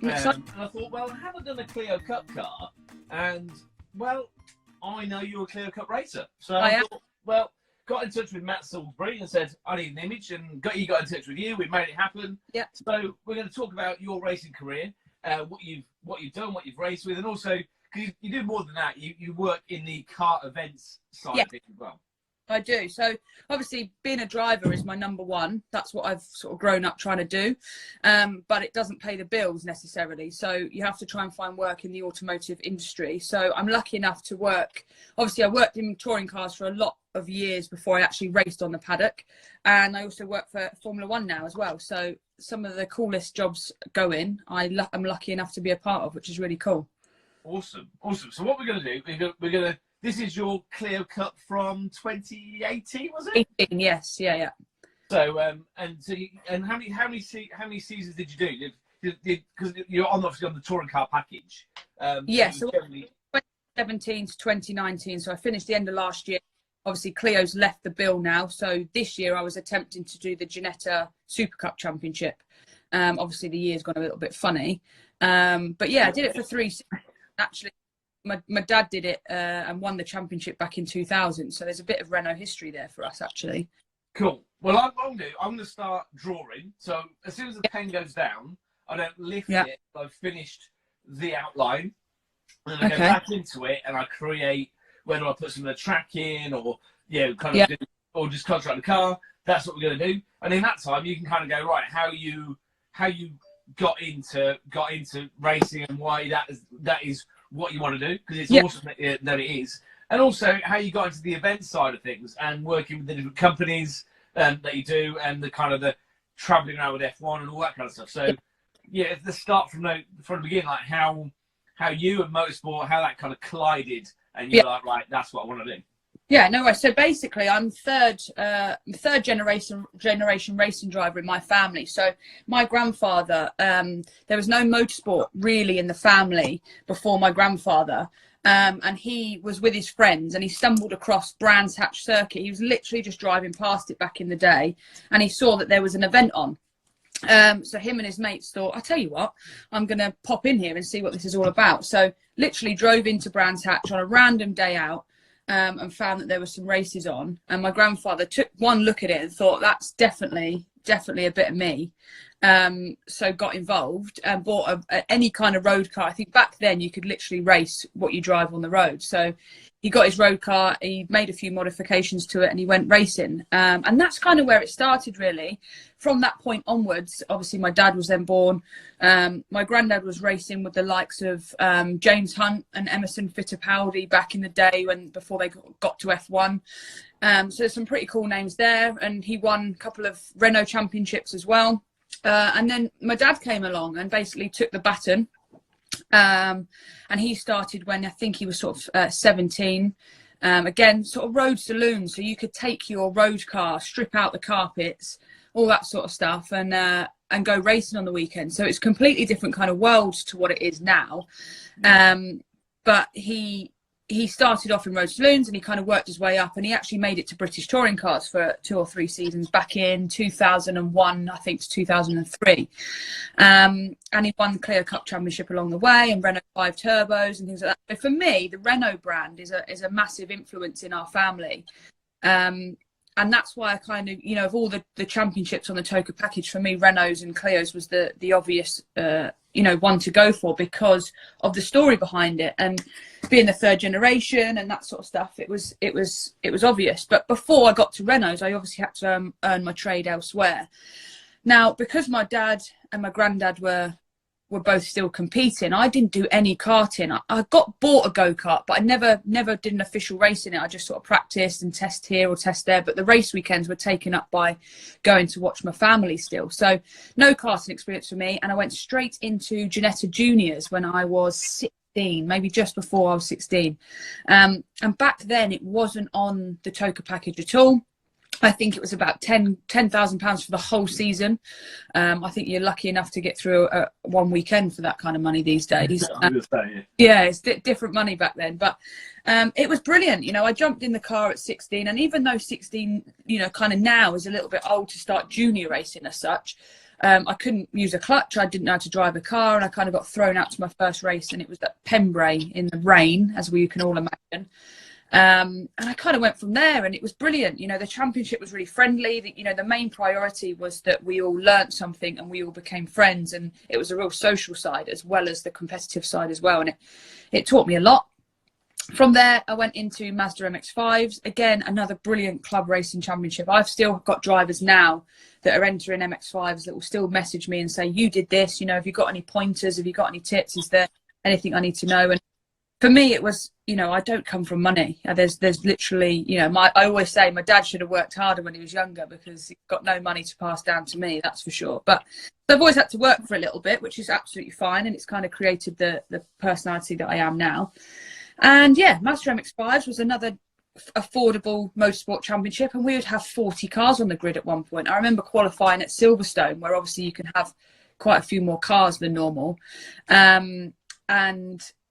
And I thought, well, I haven't done a Clio Cup car, and well, I know you're a Clio Cup racer, so I thought, well, got in touch with Matt Salisbury and said I need an image, and he got in touch with you. We made it happen. Yeah. So we're going to talk about your racing career, what you've done, what you've raced with, and also because you do more than that, you work in the car events side of it as well. I do. So obviously being a driver is my number one. That's what I've sort of grown up trying to do. But it doesn't pay the bills necessarily. So you have to try and find work in the automotive industry. So I'm lucky enough to work. Obviously I worked in touring cars for a lot of years before I actually raced on the paddock. And I also work for Formula One now as well. So some of the coolest jobs going, I'm lucky enough to be a part of, which is really cool. Awesome. So what we're going to do, we're going to, this is your Clio Cup from 2018, was it? 18, yes, yeah. So and how many seasons did you do? Because you're obviously on the touring car package. So 2017 to 2019. So I finished the end of last year. Obviously, Clio's left the bill now. So this year I was attempting to do the Ginetta Super Cup Championship. Obviously the year's gone a little bit funny, but yeah, I did it for 3 seasons. Actually. My dad did it and won the championship back in 2000. So there's a bit of Renault history there for us, actually. Cool. Well, I'm going to start drawing. So as soon as the pen goes down, I don't lift it. I've finished the outline. And then I go back into it and I create, whether I put some of the track in or, or just contract the car. That's what we're going to do. And in that time, you can kind of go, right, how you got into racing and why that is what you want to do, because it's awesome that it is, and also how you got into the event side of things and working with the different companies that you do, and the kind of the traveling around with F1 and all that kind of stuff. So yeah, let's start from the beginning, like how you and motorsport, how that kind of collided, and you're like, right, that's what I want to do. Yeah, no way. So basically, I'm third generation racing driver in my family. So my grandfather, there was no motorsport really in the family before my grandfather. And he was with his friends and he stumbled across Brands Hatch Circuit. He was literally just driving past it back in the day, and he saw that there was an event on. So him and his mates thought, I tell you what, I'm going to pop in here and see what this is all about. So literally drove into Brands Hatch on a random day out. And found that there were some races on, and my grandfather took one look at it and thought, that's definitely a bit of me. So got involved and bought any kind of road car. I think back then you could literally race what you drive on the road. So he got his road car, he made a few modifications to it, and he went racing. And that's kind of where it started, really. From that point onwards, obviously my dad was then born. My granddad was racing with the likes of James Hunt and Emerson Fittipaldi back in the day before they got to F1. So there's some pretty cool names there, and he won a couple of Renault championships as well. And then my dad came along and basically took the baton. And he started when I think he was sort of 17. Again, sort of road saloons, so you could take your road car, strip out the carpets, all that sort of stuff, and go racing on the weekend. So it's a completely different kind of world to what it is now. But he started off in road saloons and he kind of worked his way up, and he actually made it to British touring cars for 2 or 3 seasons back in 2001, I think, to 2003. And he won the Clio Cup Championship along the way, and Renault 5 turbos and things like that. So for me, the Renault brand is a massive influence in our family. And that's why I kind of, of all the championships on the Toka package, for me, Renault's and Clio's was the obvious, one to go for because of the story behind it. And being the third generation and that sort of stuff, it was obvious. But before I got to Renault's, I obviously had to earn my trade elsewhere. Now, because my dad and my granddad were both still competing, I didn't do any karting. I got bought a go-kart, but I never did an official race in it. I just sort of practiced and test here or test there. But the race weekends were taken up by going to watch my family still. So no karting experience for me. And I went straight into Ginetta Juniors when I was 16, maybe just before I was 16. And back then it wasn't on the Toka package at all. I think it was about £10,000 for the whole season. I think you're lucky enough to get through one weekend for that kind of money these days. Yeah, it's different money back then. But it was brilliant. I jumped in the car at 16. And even though 16, kind of now is a little bit old to start junior racing as such, I couldn't use a clutch. I didn't know how to drive a car, and I kind of got thrown out to my first race, and it was at Pembrey in the rain, as we can all imagine. And I kind of went from there, and it was brilliant. You know, the championship was really friendly. You know, the main priority was that we all learnt something and we all became friends, and it was a real social side as well as the competitive side as well. And it taught me a lot. From there, I went into Mazda MX-5s. Again, another brilliant club racing championship. I've still got drivers now that are entering MX-5s that will still message me and say, you did this, you know, have you got any pointers? Have you got any tips? Is there anything I need to know? And for me, it was, you know, I don't come from money. There's literally, you know, I always say my dad should have worked harder when he was younger, because he's got no money to pass down to me, that's for sure. But I've always had to work for a little bit, which is absolutely fine. And it's kind of created the personality that I am now. And yeah, Mazda MX-5s was another affordable motorsport championship, and we would have 40 cars on the grid at one point. I remember qualifying at Silverstone, where obviously you can have quite a few more cars than normal. And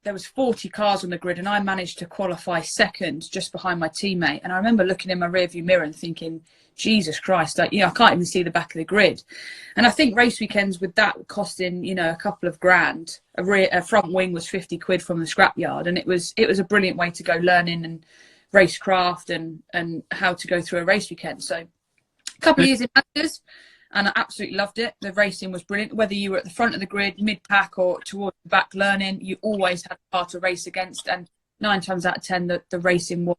there was 40 cars on the grid, and I managed to qualify second, just behind my teammate. And I remember looking in my rearview mirror and thinking, Jesus Christ, I can't even see the back of the grid. And I think race weekends with that costing, you know, a couple of grand, a front wing was 50 quid from the scrapyard. And it was a brilliant way to go learning and racecraft and how to go through a race weekend. So a couple of years in Masters, and I absolutely loved it. The racing was brilliant. Whether you were at the front of the grid, mid-pack, or towards the back learning, you always had a car to race against. And 9 times out of 10, the racing was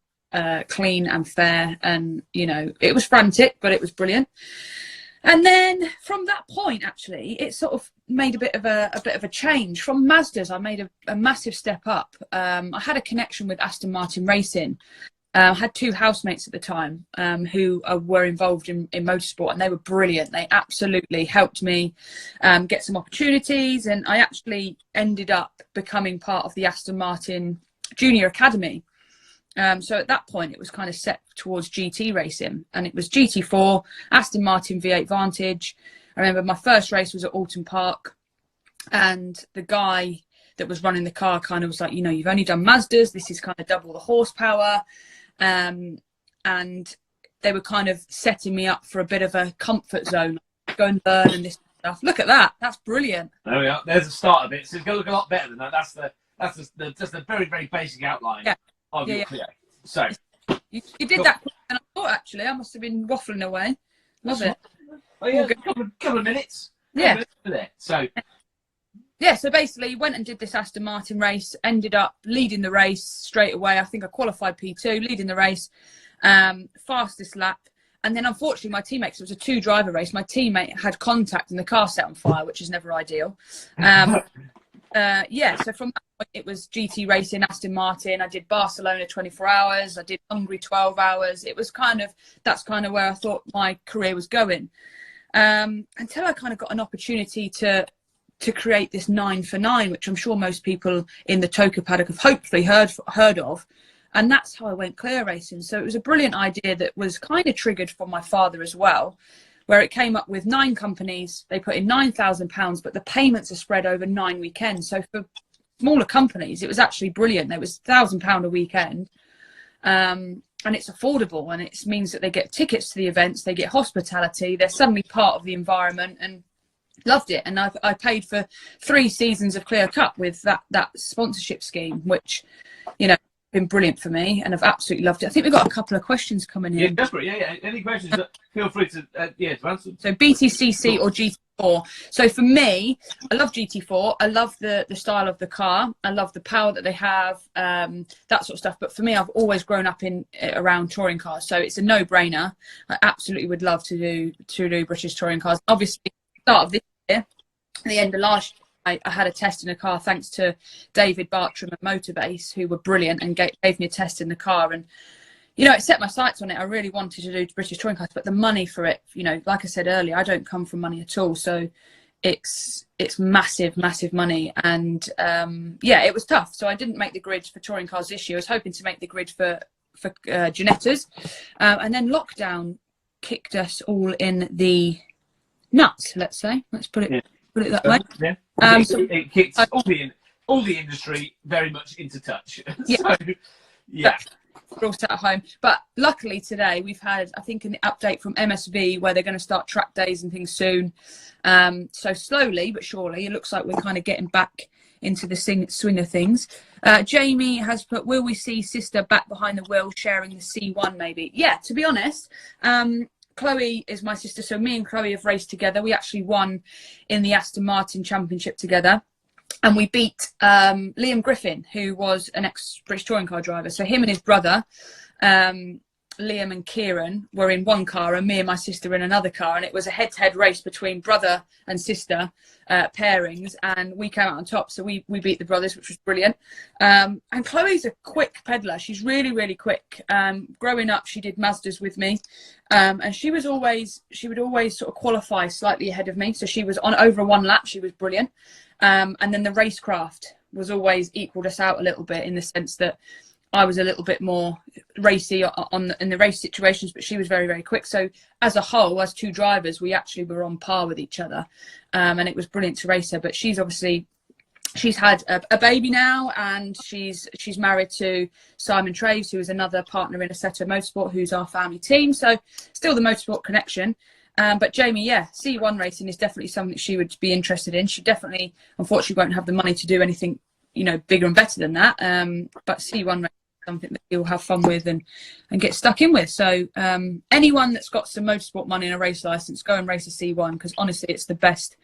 clean and fair. And, you know, it was frantic, but it was brilliant. And then from that point, actually, it sort of made a bit of a change. From Mazdas, I made a massive step up. I had a connection with Aston Martin Racing. I had 2 housemates at the time who were involved in motorsport, and they were brilliant. They absolutely helped me get some opportunities, and I actually ended up becoming part of the Aston Martin Junior Academy. So at that point, it was kind of set towards GT racing, and it was GT4, Aston Martin V8 Vantage. I remember my first race was at Alton Park, and the guy that was running the car kind of was like, you know, you've only done Mazdas, this is kind of double the horsepower. And they were kind of setting me up for a bit of a comfort zone, go and learn and this stuff. Look at that, that's brilliant. There we are. There's the start of it. So it's going to look a lot better than that. That's just a very, very basic outline of your Clio. So you did that quicker than I thought. Actually, I must have been waffling away. Love it. Oh yeah, a couple of minutes. Yeah. So. Yeah, so basically went and did this Aston Martin race, ended up leading the race straight away. I think I qualified P2, leading the race, fastest lap. And then unfortunately my teammate, 'cause it was a 2-driver race, my teammate had contact and the car set on fire, which is never ideal. Yeah, so from that point it was GT racing, Aston Martin. I did Barcelona 24 hours. I did Hungary 12 hours. It was that's kind of where I thought my career was going. Until I kind of got an opportunity to create this 9 for 9, which I'm sure most people in the Toka paddock have hopefully heard of. And that's how I went Clio racing. So it was a brilliant idea that was kind of triggered from my father as well, where it came up with 9 companies. They put in £9,000, but the payments are spread over 9 weekends. So for smaller companies, it was actually brilliant. There was £1,000 a weekend. And it's affordable, and it means that they get tickets to the events, they get hospitality, they're suddenly part of the environment, and loved it. And I paid for 3 seasons of Clio Cup with that sponsorship scheme, which, you know, been brilliant for me, and I've absolutely loved it. I think we've got a couple of questions coming in. Yeah, desperate. Yeah. Any questions? Feel free to to answer. So BTCC or GT4. So for me, I love GT4. I love the style of the car. I love the power that they have, that sort of stuff. But for me, I've always grown up around touring cars, so it's a no-brainer. I absolutely would love to do British touring cars. Obviously, start of this year, at the end of last year, I had a test in a car thanks to David Bartram and Motorbase, who were brilliant and gave me a test in the car. And, you know, it set my sights on it. I really wanted to do British touring cars, but the money for it, you know, like I said earlier, I don't come from money at all. So it's massive, massive money. And, yeah, it was tough. So I didn't make the grid for touring cars this year. I was hoping to make the grid for Ginettas. And then lockdown kicked us all in the nuts, let's say. Let's put it that way. Yeah. It kicks all the industry very much into touch. Yeah. So, yeah. we're all sat at home. But luckily today we've had, I think, an update from MSV where they're going to start track days and things soon. So slowly but surely, it looks like we're kind of getting back into the swing of things. Jamie has put, will we see sister back behind the wheel sharing the C1 maybe? Yeah, to be honest, Chloe is my sister, so me and Chloe have raced together. We actually won in the Aston Martin Championship together, and we beat Liam Griffin, who was an ex-British touring car driver. So him and his brother, Liam and Kieran, were in one car, and me and my sister in another car, and it was a head-to-head race between brother and sister pairings, and we came out on top. So we beat the brothers, which was brilliant. And Chloe's a quick peddler. She's really, really quick. Growing up, she did Mazdas with me, and she would always sort of qualify slightly ahead of me. So she was on over one lap. She was brilliant. And then the racecraft was always equaled us out a little bit, in the sense that I was a little bit more racy in the race situations, but she was very, very quick. So as a whole, as two drivers, we actually were on par with each other. And it was brilliant to race her. But she's had a baby now, and she's married to Simon Traves, who is another partner in Assetto Motorsport, who's our family team. So still the motorsport connection. But Jamie, yeah, C1 racing is definitely something she would be interested in. She definitely, unfortunately, won't have the money to do anything, bigger and better than that. But C1 racing, something that you'll have fun with and get stuck in with. So anyone that's got some motorsport money and a race license, go and race a C1, because honestly it's the best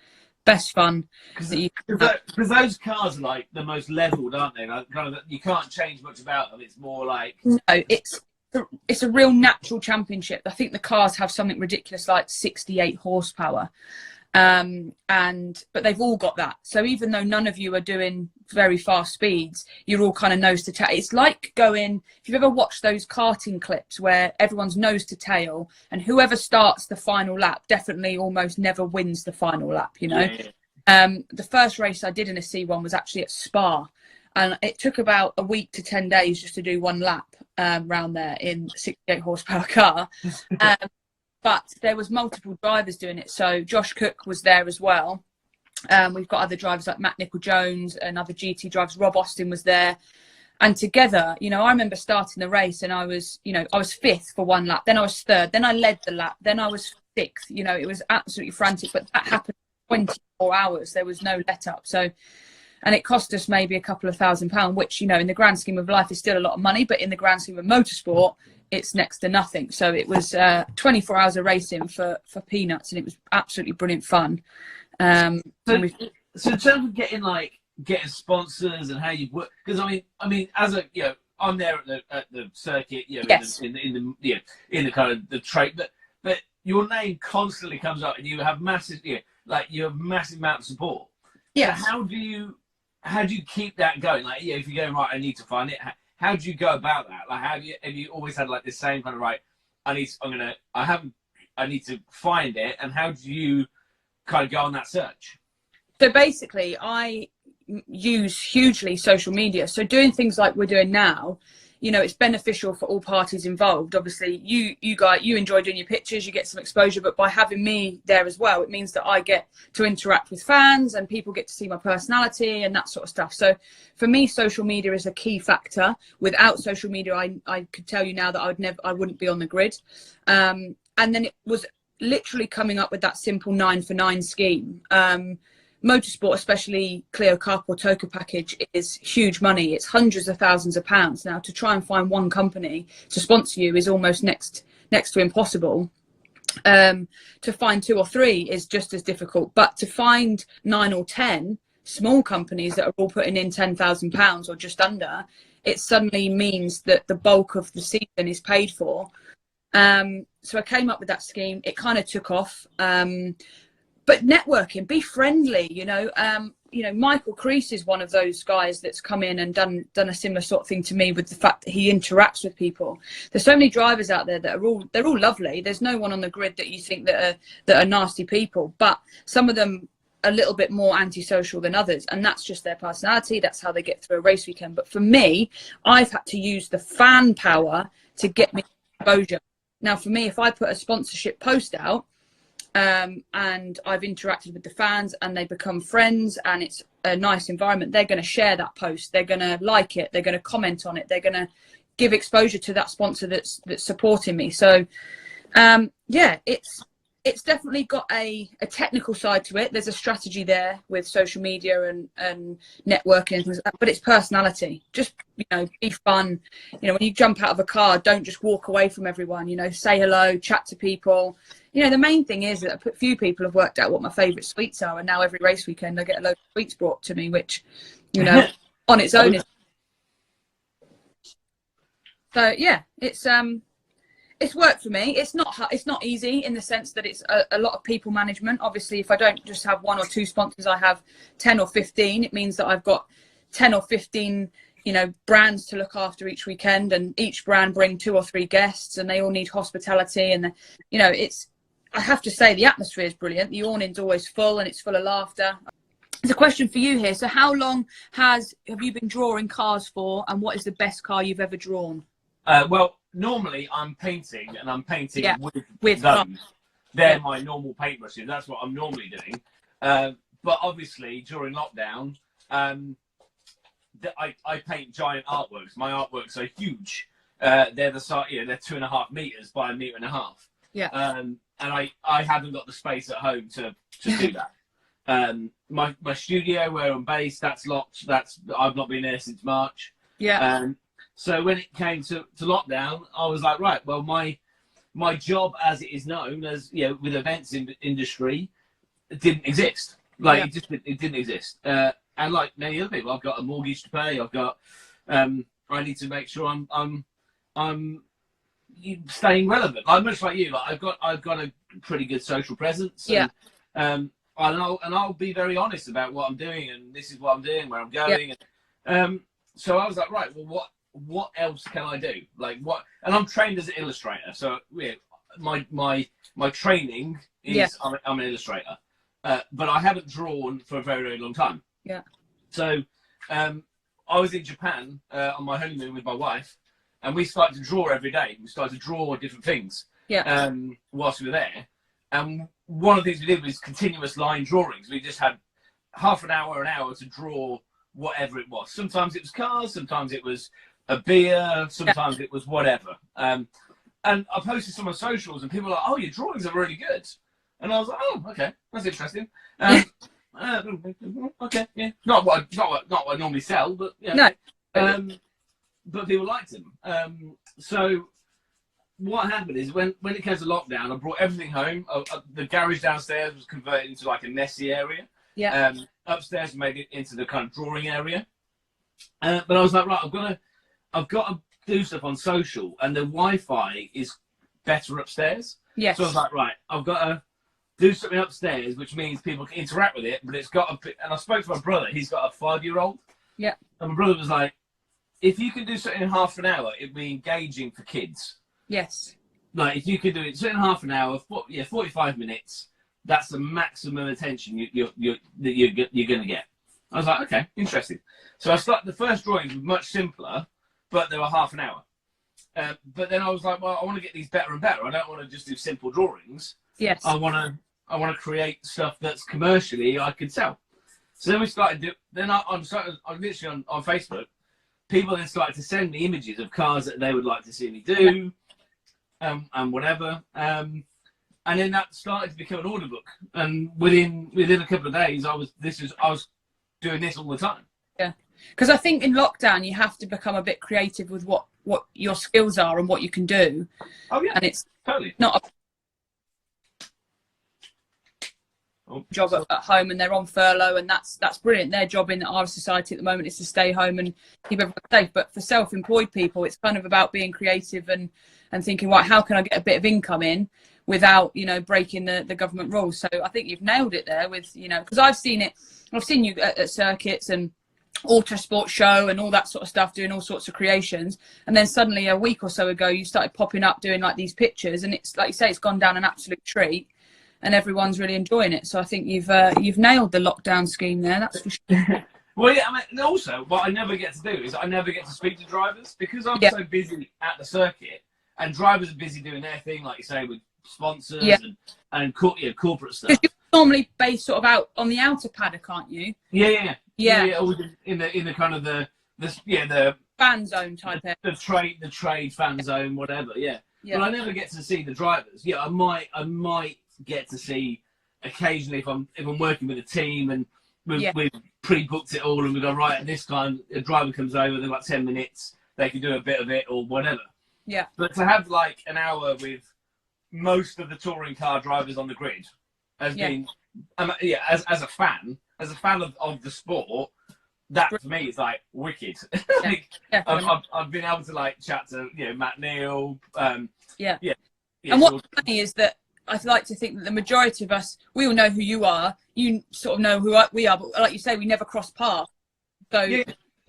fun that you can have. Because those cars are like the most leveled, aren't they? Like, kind of, you can't change much about them. It's more like, no, it's a real natural championship. I think the cars have something ridiculous like 68 horsepower. But they've all got that. So even though none of you are doing very fast speeds, you're all kind of nose to tail. It's like going, if you've ever watched those karting clips where everyone's nose to tail, and whoever starts the final lap definitely almost never wins the final lap, Yeah. The first race I did in a C1 was actually at Spa, and it took about a week to 10 days just to do one lap round there in a 68 horsepower car. But there was multiple drivers doing it. So Josh Cook was there as well. We've got other drivers like Matt Nicol-Jones and other GT drivers. Rob Austin was there. And together, I remember starting the race, and I was fifth for one lap. Then I was third. Then I led the lap. Then I was sixth. It was absolutely frantic. But that happened in 24 hours. There was no let up. So, and it cost us maybe a couple of £1,000, which, in the grand scheme of life is still a lot of money. But in the grand scheme of motorsport, it's next to nothing. So it was 24 hours of racing for peanuts, and it was absolutely brilliant fun. So in terms of getting sponsors and how you work, because I mean, as a I'm there at the circuit, yes. in the kind of the trade, but your name constantly comes up, and you have massive, you have massive amount of support. Yeah. So how do you keep that going? If you're going, right, I need to find it. How do you go about that? Have you always had the same kind of, right, I need to find it, and how do you kind of go on that search? So basically, I use hugely social media. So doing things like we're doing now, it's beneficial for all parties involved. Obviously, you enjoy doing your pictures, you get some exposure, but by having me there as well, it means that I get to interact with fans, and people get to see my personality and that sort of stuff. So for me, social media is a key factor. Without social media, I could tell you now that I wouldn't be on the grid. And then it was literally coming up with that simple 9 for 9 scheme. Motorsport, especially Clio Cup or Toka package, is huge money. It's hundreds of thousands of pounds. Now, to try and find one company to sponsor you is almost next to impossible. To find 2 or 3 is just as difficult. But to find 9 or 10 small companies that are all putting in £10,000 or just under, it suddenly means that the bulk of the season is paid for. So I came up with that scheme. It kind of took off. But networking, be friendly, Michael Crease is one of those guys that's come in and done a similar sort of thing to me, with the fact that he interacts with people. There's so many drivers out there that they're all lovely. There's no one on the grid that you think that are nasty people, but some of them a little bit more antisocial than others, and that's just their personality. That's how they get through a race weekend. But for me, I've had to use the fan power to get me exposure. Now, for me, if I put a sponsorship post out, and I've interacted with the fans and they become friends and it's a nice environment, they're going to share that post, they're going to like it, they're going to comment on it, they're going to give exposure to that sponsor that's supporting me. So yeah, it's definitely got a technical side to it. There's a strategy there with social media and networking and things like that, but it's personality. Just, you know, be fun. You know, when you jump out of a car, don't just walk away from everyone, you know, say hello, chat to people. You know, the main thing is that a few people have worked out what my favourite sweets are, and now every race weekend I get a load of sweets brought to me, which, you know, on its own is... So yeah, it's worked for me. It's not easy in the sense that it's a lot of people management. Obviously, if I don't just have 1 or 2 sponsors, I have 10 or 15. It means that I've got 10 or 15, you know, brands to look after each weekend, and each brand bring 2 or 3 guests, and they all need hospitality. And you know, I have to say the atmosphere is brilliant. The awning's always full, and it's full of laughter. There's a question for you here. So how long have you been drawing cars for, and what is the best car you've ever drawn? Well, normally I'm painting, and I'm painting with those. They're my normal paintbrushes. That's what I'm normally doing. But obviously during lockdown, I paint giant artworks. My artworks are huge. They're the size, you know, they're 2.5 meters by 1.5 meters. Yeah. And I haven't got the space at home to do that. My studio where I'm based, that's locked. I've not been there since March. Yeah. So when it came to lockdown, I was like, right, well, my job as it is known as, you know, with events in industry, it didn't exist. Like it didn't exist. And like many other people, I've got a mortgage to pay. I've got I need to make sure I'm staying relevant. Like much like you, like I've got a pretty good social presence. And, I'll be very honest about what I'm doing, and this is what I'm doing, where I'm going. And, so I was like, right, well, what else can I do? Like what? And I'm trained as an illustrator, so yeah, my training is I'm an illustrator, but I haven't drawn for a very, very long time. Yeah. So I was in Japan on my honeymoon with my wife, and we started to draw every day. We started to draw different things. Yeah. Whilst we were there, and one of the things we did was continuous line drawings. We just had half an hour to draw whatever it was. Sometimes it was cars, sometimes it was a beer, sometimes it was whatever. And I posted some on socials, and people were like, "Oh, your drawings are really good." And I was like, "Oh, okay, that's interesting." Okay, yeah, not what I normally sell, but yeah. No. But people liked them. So what happened is when it came to lockdown, I brought everything home. The garage downstairs was converted into like a Nessie area. Yeah. Upstairs made it into the kind of drawing area. But I was like, right, I've got to do stuff on social, and the Wi-Fi is better upstairs. Yes. So I was like, right, I've got to do something upstairs, which means people can interact with it, but it's got and I spoke to my brother, he's got a 5-year-old. Yeah. And my brother was like, if you can do something in half an hour, it'd be engaging for kids. Yes. Like if you could do it in half an hour, 45 minutes, that's the maximum attention you're going to get. I was like, okay, interesting. So I started, the first drawings were much simpler, but they were half an hour. But then I was like, well, I want to get these better and better. I don't want to just do simple drawings. Yes. I want to create stuff that's commercially I could sell. So then we started. Then I'm literally on Facebook. People then started to send me images of cars that they would like to see me do, and whatever. And then that started to become an order book. And within a couple of days, I was doing this all the time. Yeah, because I think in lockdown you have to become a bit creative with what your skills are and what you can do. Oh yeah, and it's totally not a job at home, and they're on furlough, and that's brilliant. Their job in our society at the moment is to stay home and keep everyone safe. But for self-employed people, it's kind of about being creative and thinking, right, how can I get a bit of income in without, you know, breaking the government rules? So I think you've nailed it there with, you know, because I've seen you at circuits and auto sports show and all that sort of stuff, doing all sorts of creations, and then suddenly a week or so ago you started popping up doing like these pictures, and it's like you say, it's gone down an absolute treat and everyone's really enjoying it. So I think you've nailed the lockdown scheme there, that's for sure. Well, yeah, I mean, also what I never get to do is I never get to speak to drivers because I'm so busy at the circuit, and drivers are busy doing their thing, like you say, with sponsors and corporate stuff. Because you're normally based sort of out on the outer paddock, aren't you? Yeah. In the kind of the fan zone type area. The trade fan zone, wwhatever. Yeah. But I never get to see the drivers. Yeah, I might get to see occasionally if I'm working with a team and we've pre-booked it all and we go, right, at this time a driver comes over, they've got 10 minutes, they can do a bit of it or whatever. Yeah. But to have like an hour with most of the touring car drivers on the grid has been, as a fan of the sport, that for me is like wicked. Like, I've been able to like chat to Matt Neal. And what's funny is that I'd like to think that the majority of us, we all know who you are. You sort of know who we are, but like you say, we never cross paths. So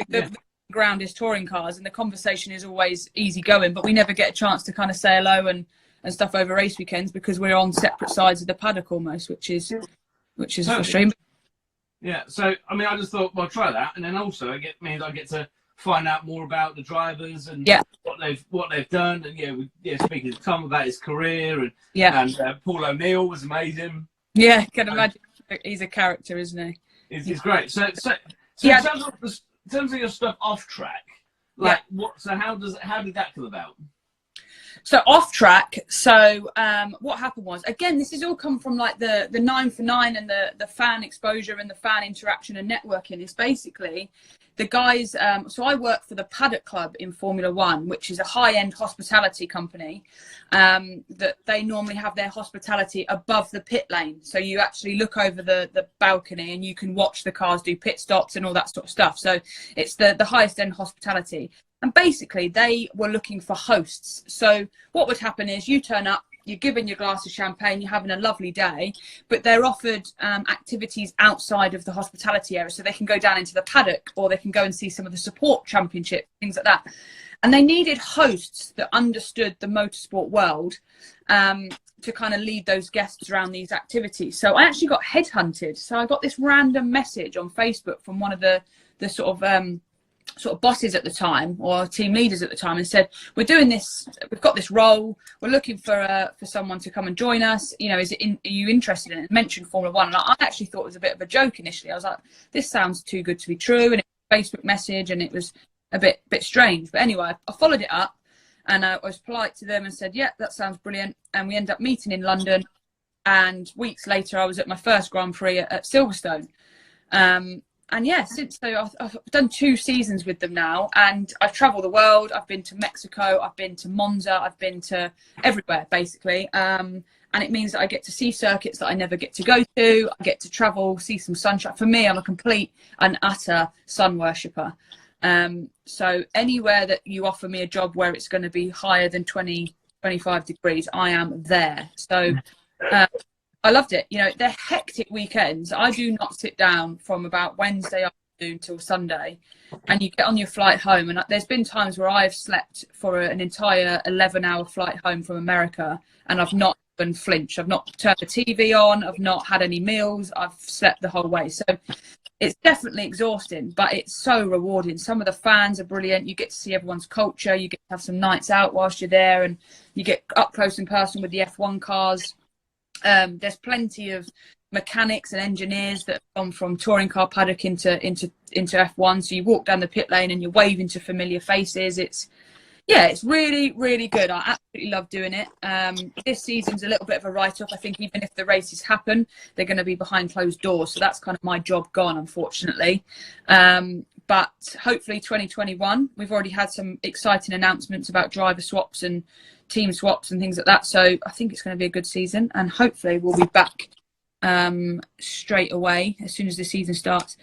the ground is touring cars, and the conversation is always easy going, but we never get a chance to kind of say hello and stuff over race weekends because we're on separate sides of the paddock almost, which is frustrating. Yeah, so I mean, I just thought, well, try that, and then also I get to find out more about the drivers and what they've done, and speaking to Tom about his career, and Paul O'Neill was amazing. Yeah, can imagine. He's a character, isn't he? He's great. So in terms of your stuff off track, like how did that come about? So off track, what happened was, again, this has all come from like the 9 for 9 and the fan exposure and the fan interaction and networking. Is basically the guys, so I work for the Paddock Club in Formula One, which is a high-end hospitality company, that they normally have their hospitality above the pit lane. So you actually look over the balcony and you can watch the cars do pit stops and all that sort of stuff. So it's the highest end hospitality. And basically, they were looking for hosts. So what would happen is you turn up, you're given your glass of champagne, you're having a lovely day, but they're offered activities outside of the hospitality area. So they can go down into the paddock or they can go and see some of the support championships, things like that. And they needed hosts that understood the motorsport world to kind of lead those guests around these activities. So I actually got headhunted. So I got this random message on Facebook from one of the sort of bosses at the time or team leaders at the time and said, we're doing this, we've got this role, we're looking for someone to come and join us, are you interested in it? Mentioned Formula One, and I actually thought it was a bit of a joke initially. I was like, this sounds too good to be true, and it was a Facebook message and it was a bit strange, but anyway, I followed it up and I was polite to them and said, yeah, that sounds brilliant, and we ended up meeting in London, and weeks later I was at my first Grand Prix at Silverstone. And yeah, since so I've done 2 seasons with them now, and I travel the world. I've been to Mexico, I've been to Monza, I've been to everywhere basically. And it means that I get to see circuits that I never get to go to. I get to travel, see some sunshine. For me, I'm a complete and utter sun worshipper. So anywhere that you offer me a job where it's going to be higher than 25 degrees, I am there. So I loved it. They're hectic weekends. I do not sit down from about Wednesday afternoon till Sunday, and you get on your flight home. And there's been times where I've slept for an entire 11-hour flight home from America, and I've not even flinched. I've not turned the TV on. I've not had any meals. I've slept the whole way. So it's definitely exhausting, but it's so rewarding. Some of the fans are brilliant. You get to see everyone's culture. You get to have some nights out whilst you're there, and you get up close and personal with the F1 cars. There's plenty of mechanics and engineers that have gone from touring car paddock into F1. So you walk down the pit lane and you're waving to familiar faces. It's really, really good. I absolutely love doing it. This season's a little bit of a write-off. I think even if the races happen, they're going to be behind closed doors. So that's kind of my job gone, unfortunately. But hopefully 2021, we've already had some exciting announcements about driver swaps and team swaps and things like that. So I think it's going to be a good season, and hopefully we'll be back straight away as soon as the season starts.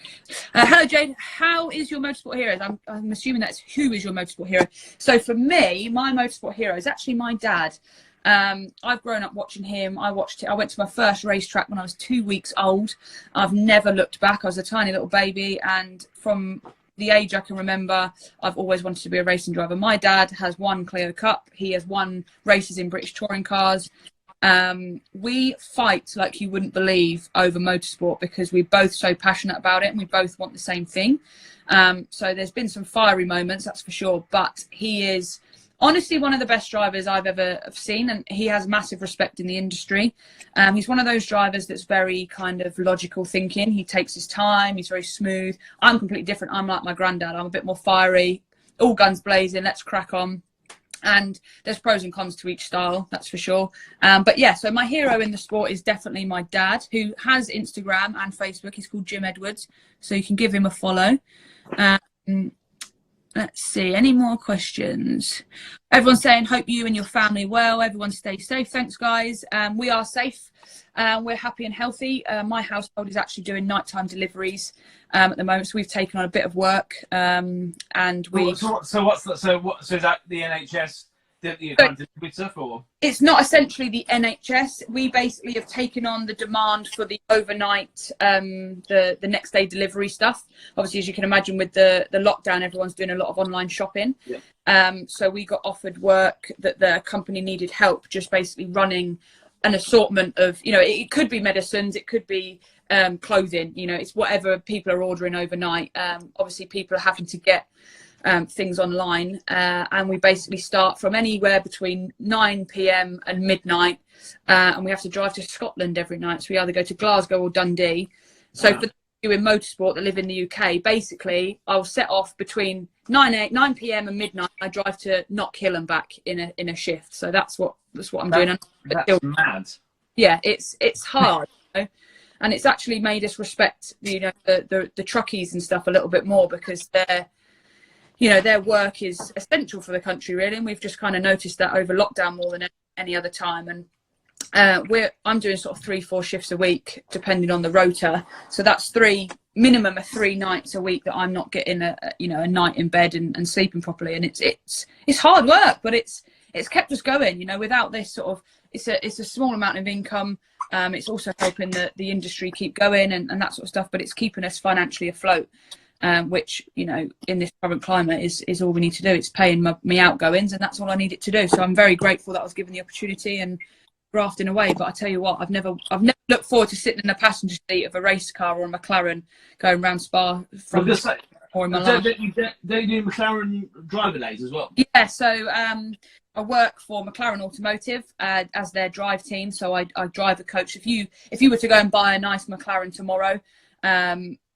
Hello, Jade. How is your motorsport heroes? I'm assuming that's who is your motorsport hero. So for me, my motorsport hero is actually my dad. I've grown up watching him. I went to my first racetrack when I was 2 weeks old. I've never looked back. I was a tiny little baby, and from the age I can remember, I've always wanted to be a racing driver. My dad has won Clio Cup. He has won races in British touring cars. We fight like you wouldn't believe over motorsport because we're both so passionate about it and we both want the same thing. So there's been some fiery moments, that's for sure, but he is honestly one of the best drivers I've ever seen, and he has massive respect in the industry. He's one of those drivers that's very kind of logical thinking. He takes his time. He's very smooth. I'm completely different. I'm like my granddad. I'm a bit more fiery, all guns blazing, let's crack on. And there's pros and cons to each style, that's for sure. But yeah, so my hero in the sport is definitely my dad, who has Instagram and Facebook. He's called Jade Edwards, so you can give him a follow. Let's see, any more questions? Everyone's saying, hope you and your family are well. Everyone stay safe. Thanks, guys. We are safe. We're happy and healthy. My household is actually doing nighttime deliveries at the moment, so we've taken on a bit of work. And we. So is that the NHS? Or? It's not essentially the NHS. We basically have taken on the demand for the overnight, the next day delivery stuff. Obviously, as you can imagine, with the lockdown, everyone's doing a lot of online shopping. Yeah. So we got offered work that the company needed help, just basically running an assortment of, you know, it could be medicines, it could be clothing, you know, it's whatever people are ordering overnight. Obviously, people are having to get things online, and we basically start from anywhere between 9 p.m. and midnight, and we have to drive to Scotland every night, so we either go to Glasgow or Dundee. So for you in motorsport that live in the UK, basically I'll set off between 9 p.m. and midnight. I drive to Knock Hill and back in a shift, so that's what I'm doing. That's mad. Yeah, it's hard, you know? And it's actually made us respect the truckies and stuff a little bit more, because their work is essential for the country, really, and we've just kind of noticed that over lockdown more than any other time. And I'm doing sort of 3-4 shifts a week, depending on the rota. So that's minimum of 3 nights a week that I'm not getting a night in bed and sleeping properly. And it's hard work, but it's kept us going. You know, without this sort of, it's a small amount of income. It's also helping the industry keep going and that sort of stuff. But it's keeping us financially afloat. Which, you know, in this current climate is all we need to do. It's paying my outgoings, and that's all I need it to do. So I'm very grateful that I was given the opportunity and grafting away. But I tell you what, I've never looked forward to sitting in the passenger seat of a race car or a McLaren going around Spa or in my life. They do McLaren driver days as well. Yeah, so I work for McLaren Automotive as their drive team. So I drive a coach. If you were to go and buy a nice McLaren tomorrow,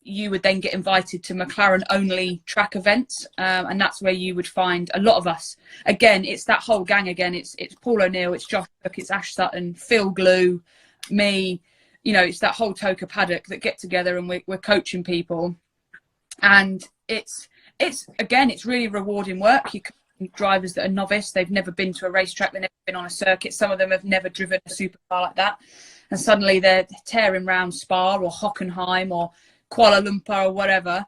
you would then get invited to McLaren only track events, and that's where you would find a lot of us. Again, it's that whole gang again. It's Paul O'Neill, it's Josh Cook, it's Ash Sutton, Phil Glue, me. You know, it's that whole Toka paddock that get together and we're coaching people. And it's really rewarding work. You drivers that are novice, they've never been to a racetrack, they've never been on a circuit. Some of them have never driven a supercar like that, and suddenly they're tearing around Spa or Hockenheim or Kuala Lumpur or whatever,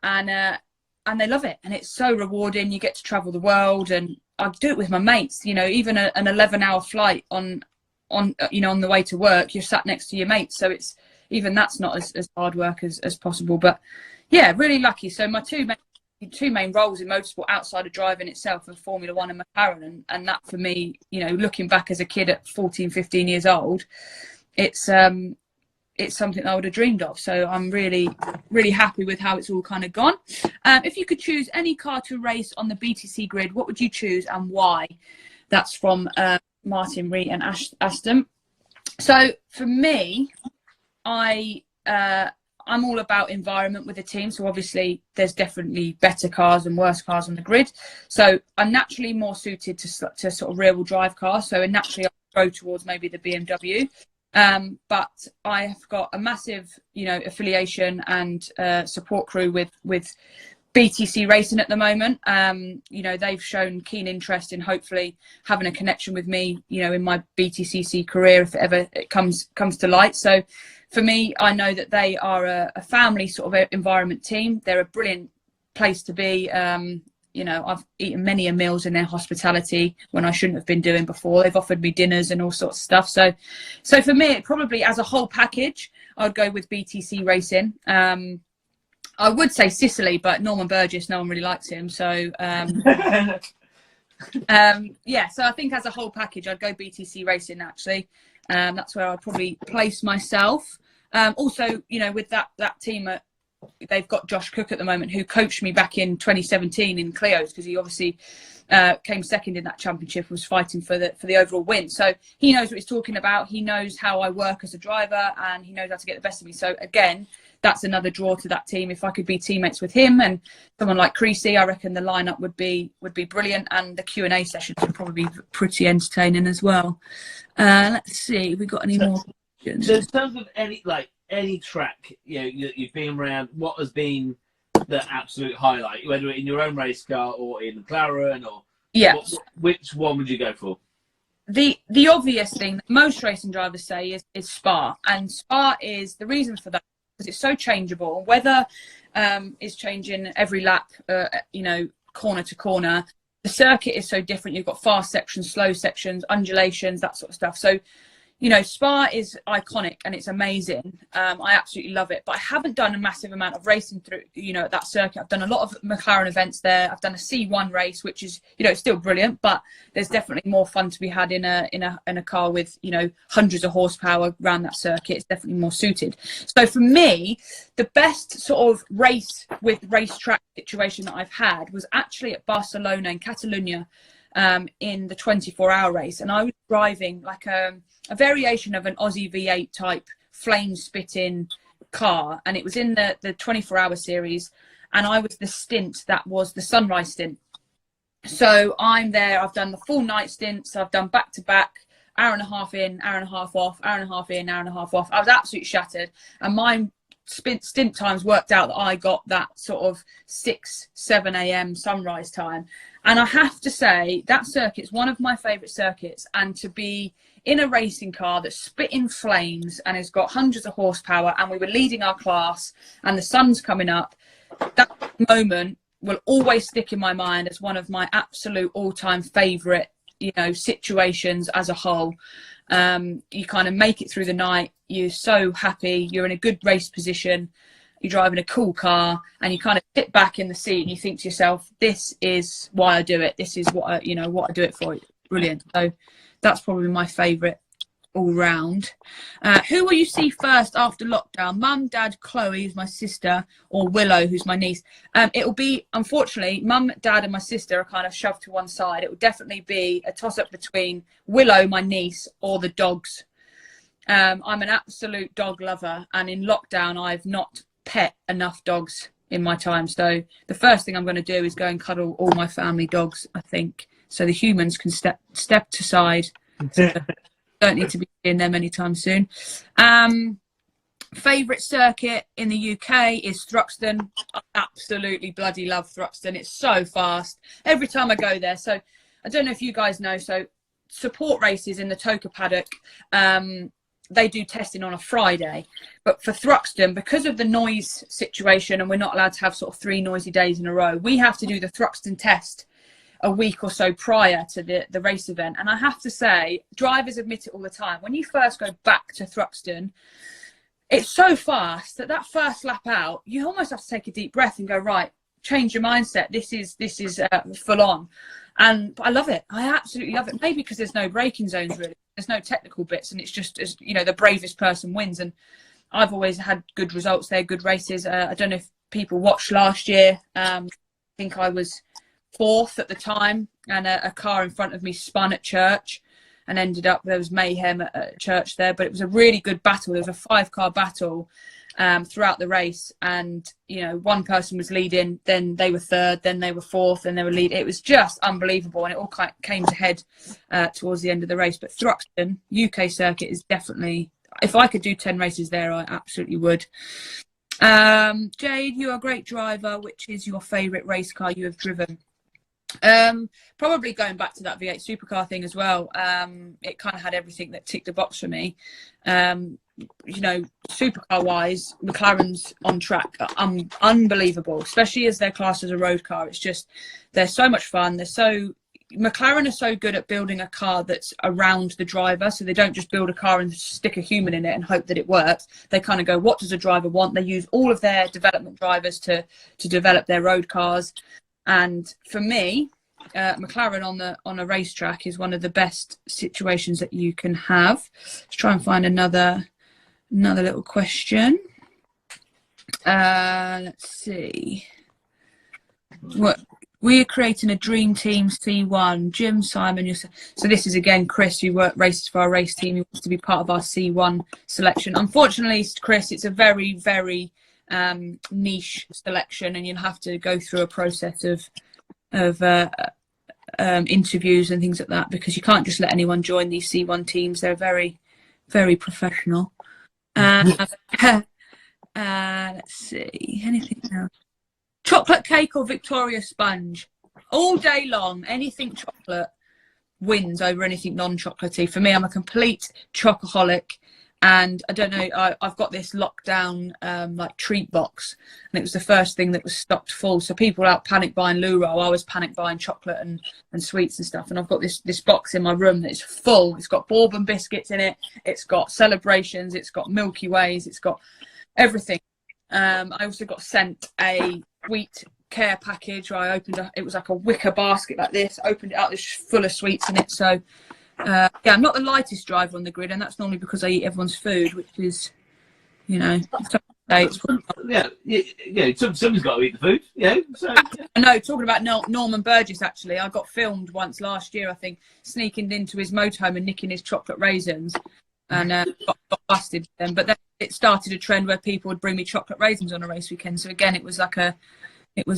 and they love it, and it's so rewarding. You get to travel the world, and I do it with my mates. You know, even an 11-hour flight on the way to work, you're sat next to your mates, so it's even that's not as hard work as possible. But yeah, really lucky. So my two main roles in motorsport outside of driving itself are Formula One and McLaren, and that for me, you know, looking back as a kid at 14, 15 years old, it's something I would have dreamed of. So I'm really, really happy with how it's all kind of gone. If you could choose any car to race on the BTC grid, what would you choose and why? That's from Martin Reed and Aston. So for me, I'm all about environment with the team. So obviously there's definitely better cars and worse cars on the grid. So I'm naturally more suited to sort of rear-wheel drive cars. So naturally I'll go towards maybe the BMW. But I have got a massive, you know, affiliation and support crew with BTC Racing at the moment. You know, they've shown keen interest in hopefully having a connection with me, you know, in my BTCC career if it comes to light. So for me, I know that they are a family sort of environment team. They're a brilliant place to be. You know, I've eaten many meals in their hospitality when I shouldn't have been doing before. They've offered me dinners and all sorts of stuff. So for me, it probably as a whole package, I'd go with BTC Racing. I would say Sicily, but Norman Burgess, no one really likes him. So yeah, so I think as a whole package, I'd go BTC Racing actually. That's where I'd probably place myself. Also, you know, with that team they've got Josh Cook at the moment, who coached me back in 2017 in Clio's, because he obviously came second in that championship, was fighting for the overall win. So he knows what he's talking about. He knows how I work as a driver, and he knows how to get the best of me. So again, that's another draw to that team. If I could be teammates with him and someone like Creasy, I reckon the lineup would be brilliant, and the Q&A sessions would probably be pretty entertaining as well. Let's see if we got any more questions. So in terms of any track, you've been around, what has been the absolute highlight, whether in your own race car or in McLaren, or which one would you go for? The obvious thing that most racing drivers say is Spa, and Spa is the reason for that because it's so changeable. Weather is changing every lap, corner to corner. The circuit is so different. You've got fast sections, slow sections, undulations, that sort of stuff. So, Spa is iconic and it's amazing. I absolutely love it. But I haven't done a massive amount of racing through, at that circuit. I've done a lot of McLaren events there. I've done a C1 race, which is, it's still brilliant, but there's definitely more fun to be had in a car with, hundreds of horsepower around that circuit. It's definitely more suited. So for me, the best sort of race with racetrack situation that I've had was actually at Barcelona in Catalonia, in the 24-hour race, and I was driving like a variation of an Aussie V8 type flame spitting car, and it was in the 24-hour series, and I was the stint that was the sunrise stint. So I'm there, I've done the full night stints, I've done back to back, hour and a half in, hour and a half off, hour and a half in, hour and a half off. I was absolutely shattered, and my stint times worked out that I got that sort of 6-7 a.m. sunrise time. And I have to say that circuit's one of my favourite circuits, and to be in a racing car that's spitting flames and has got hundreds of horsepower, and we were leading our class and the sun's coming up, that moment will always stick in my mind as one of my absolute all-time favourite situations as a whole. You kind of make it through the night, you're so happy, you're in a good race position, you're driving a cool car, and you kind of sit back in the seat and you think to yourself, this is why I do it, this is what I do it for. Brilliant. So that's probably my favourite all round. Who will you see first after lockdown? Mum, Dad, Chloe, who's my sister, or Willow, who's my niece? It'll be, unfortunately, Mum, Dad and my sister are kind of shoved to one side. It will definitely be a toss-up between Willow, my niece, or the dogs. I'm an absolute dog lover, and in lockdown I've not pet enough dogs in my time. So the first thing I'm going to do is go and cuddle all my family dogs, I think, so the humans can step aside. Don't need to be seeing them anytime soon. Favourite circuit in the UK is Thruxton. I absolutely bloody love Thruxton. It's so fast every time I go there. So I don't know if you guys know, so support races in the Toka paddock, they do testing on a Friday, but for Thruxton, because of the noise situation, and we're not allowed to have sort of 3 noisy days in a row, we have to do the Thruxton test a week or so prior to the race event. And I have to say, drivers admit it all the time, when you first go back to Thruxton, it's so fast that first lap out, you almost have to take a deep breath and go, right, change your mindset, this is full on. And I love it, I absolutely love it. Maybe because there's no braking zones, really, there's no technical bits, and it's just, the bravest person wins. And I've always had good results there, good races. I don't know if people watched last year, I think I was 4th at the time, and a car in front of me spun at church and ended up, there was mayhem at church there, but it was a really good battle. There was a 5-car battle throughout the race, and one person was leading, then they were 3rd, then they were 4th, and they were leading. It was just unbelievable, and it all came to head towards the end of the race. But Thruxton UK circuit is definitely, if I could do 10 races there, I absolutely would. Jade, you're a great driver. Which is your favourite race car you have driven? Probably going back to that V8 supercar thing as well. It kind of had everything that ticked the box for me. Supercar wise, McLaren's on track are unbelievable, especially as they're classed as a road car. It's just, they're so much fun. McLaren are so good at building a car that's around the driver, so they don't just build a car and stick a human in it and hope that it works. They kind of go, what does a driver want? They use all of their development drivers to develop their road cars. And for me, McLaren on a racetrack is one of the best situations that you can have. Let's try and find another little question. Let's see. What we are creating a dream team C1. Jim, Simon, yourself. So this is again Chris, who races for our race team. He wants to be part of our C1 selection. Unfortunately, Chris, it's a very, very niche selection, and you'll have to go through a process of interviews and things like that, because you can't just let anyone join these C1 teams. They're very, very professional. Let's see, anything else? Chocolate cake or Victoria sponge? All day long, anything chocolate wins over anything non-chocolatey. For me, I'm a complete chocoholic. And I don't know, I've got this lockdown like treat box, and it was the first thing that was stocked full. So people were out panic buying loo roll, I was panic buying chocolate and sweets and stuff. And I've got this box in my room that's full. It's got bourbon biscuits in it, it's got celebrations, it's got Milky Ways, it's got everything. I also got sent a sweet care package where I opened it was like a wicker basket like this, opened it up, there's full of sweets in it. So yeah, I'm not the lightest driver on the grid, and that's normally because I eat everyone's food, which is, you know, someone's got to eat the food. Yeah, so, yeah. I know. Talking about Norman Burgess, actually, I got filmed once last year, I think, sneaking into his motorhome and nicking his chocolate raisins, and got busted then. But then it started a trend where people would bring me chocolate raisins on a race weekend. So again, it was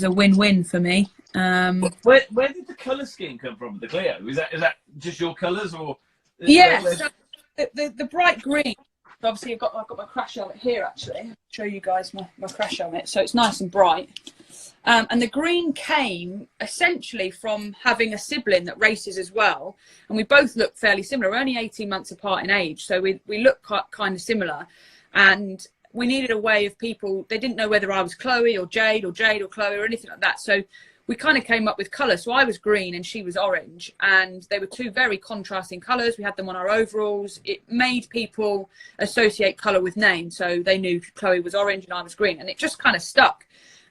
a win-win for me. Where did the colour scheme come from with the Clio? Is that just your colours, or? Yeah, so the bright green. Obviously, I've got my crash helmet here. Actually, I'll show you guys my crash helmet. So it's nice and bright. And the green came essentially from having a sibling that races as well, and we both look fairly similar. We're only 18 months apart in age, so we look kind of similar, and we needed a way of people, they didn't know whether I was Chloe or Jade or Chloe or anything like that. So we kind of came up with colour. So I was green and she was orange, and they were two very contrasting colours. We had them on our overalls. It made people associate colour with name. So they knew Chloe was orange and I was green, and it just kind of stuck.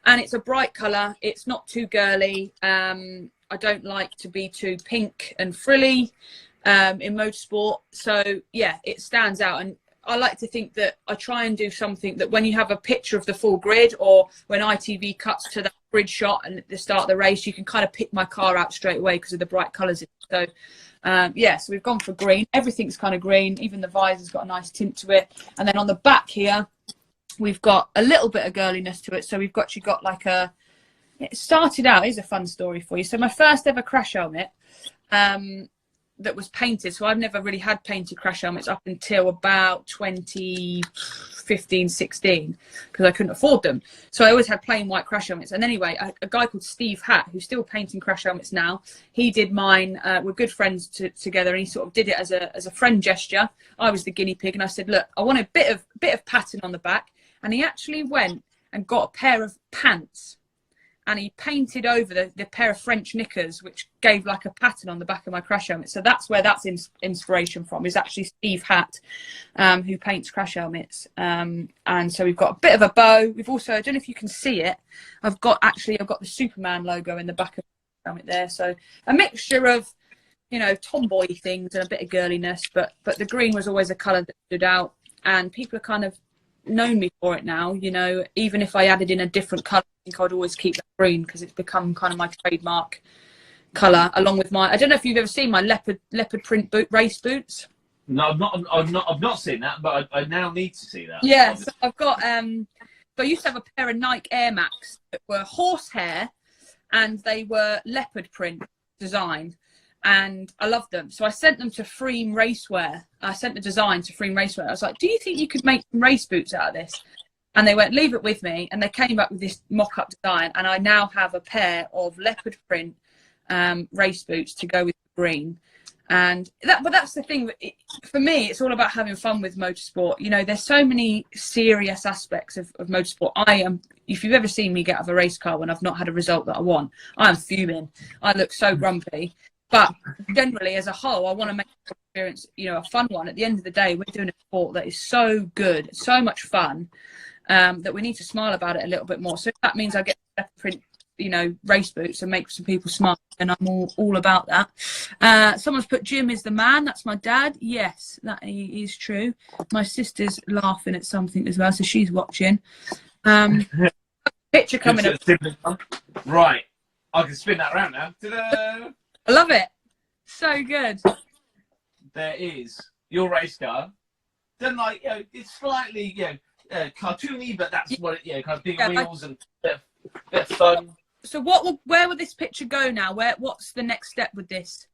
And it's a bright colour. It's not too girly. I don't like to be too pink and frilly in motorsport. So yeah, it stands out. And I like to think that I try and do something that when you have a picture of the full grid, or when ITV cuts to that grid shot and at the start of the race, you can kind of pick my car out straight away because of the bright colours. So yeah, so we've gone for green. Everything's kind of green. Even the visor's got a nice tint to it. And then on the back here, we've got a little bit of girliness to it. So we've actually got like it started out, here's a fun story for you. So my first ever crash helmet, that was painted. So I've never really had painted crash helmets up until about 2015, 16, because I couldn't afford them. So I always had plain white crash helmets. And anyway, a guy called Steve Hatt, who's still painting crash helmets now, he did mine. We're good friends together, and he sort of did it as a friend gesture. I was the guinea pig, and I said, look, I want a bit of pattern on the back. And he actually went and got a pair of pants, and he painted over the pair of French knickers, which gave like a pattern on the back of my crash helmet. So that's where that's inspiration from, is actually Steve Hatt, who paints crash helmets. And so we've got a bit of a bow. We've also, I don't know if you can see it, I've got the Superman logo in the back of the helmet there. So a mixture of, you know, tomboy things and a bit of girliness, but the green was always a colour that stood out, and people are kind of known me for it now. You know, even if I added in a different colour, I think I'd always keep that green because it's become kind of my trademark colour, along with my, I don't know if you've ever seen my leopard print race boots. No, I've not seen that, but I now need to see that. Yeah, so I've got but I used to have a pair of Nike Air Max that were horsehair, and they were leopard print design, and I loved them. So I sent them to Freem Racewear. I sent the design to Freem Racewear. I was like, do you think you could make race boots out of this? And they went, leave it with me. And they came up with this mock-up design, and I now have a pair of leopard print race boots to go with green. And but that's the thing. For me, it's all about having fun with motorsport. You know, there's so many serious aspects of motorsport. If you've ever seen me get out of a race car when I've not had a result that I want, I'm fuming. I look so grumpy. But generally, as a whole, I want to make the experience, you know, a fun one. At the end of the day, we're doing a sport that is so good, so much fun, that we need to smile about it a little bit more. So if that means I get print, you know, race boots and make some people smile, and I'm all about that. Someone's put Jim is the man. That's my dad. Yes, that is true. My sister's laughing at something as well, so she's watching. Picture coming up. Right, I can spin that around now. Ta-da! I love it. So good. There is your race car. Then, like, you know, it's slightly, you know, cartoony, but that's what it, kind of big wheels and bit of fun. So where will this picture go now? What's the next step with this?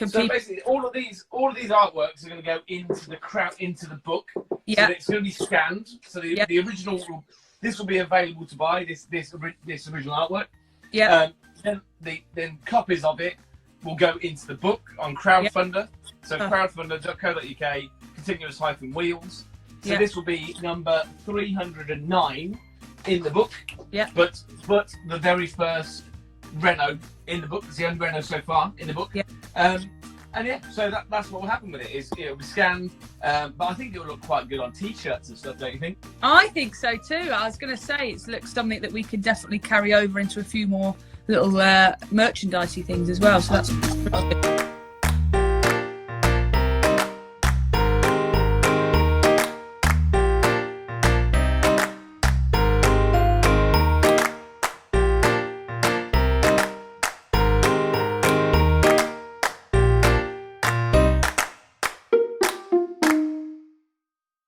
So basically, all of these artworks are going to go into the book. Yeah. So it's going to be scanned. So the original, this will be available to buy. This original artwork. Yeah. Then copies of it will go into the book on Crowdfunder. So crowdfunder.co.uk, continuous-wheels. So this will be number 309 in the book. Yeah. But the very first Renault in the book. It's the only Renault so far in the book. Yeah. So that's what will happen with it. Is it'll be scanned, but I think it'll look quite good on T-shirts and stuff. Don't you think? I think so too. I was going to say it looks something that we could definitely carry over into a few more little merchandisey things as well. So that's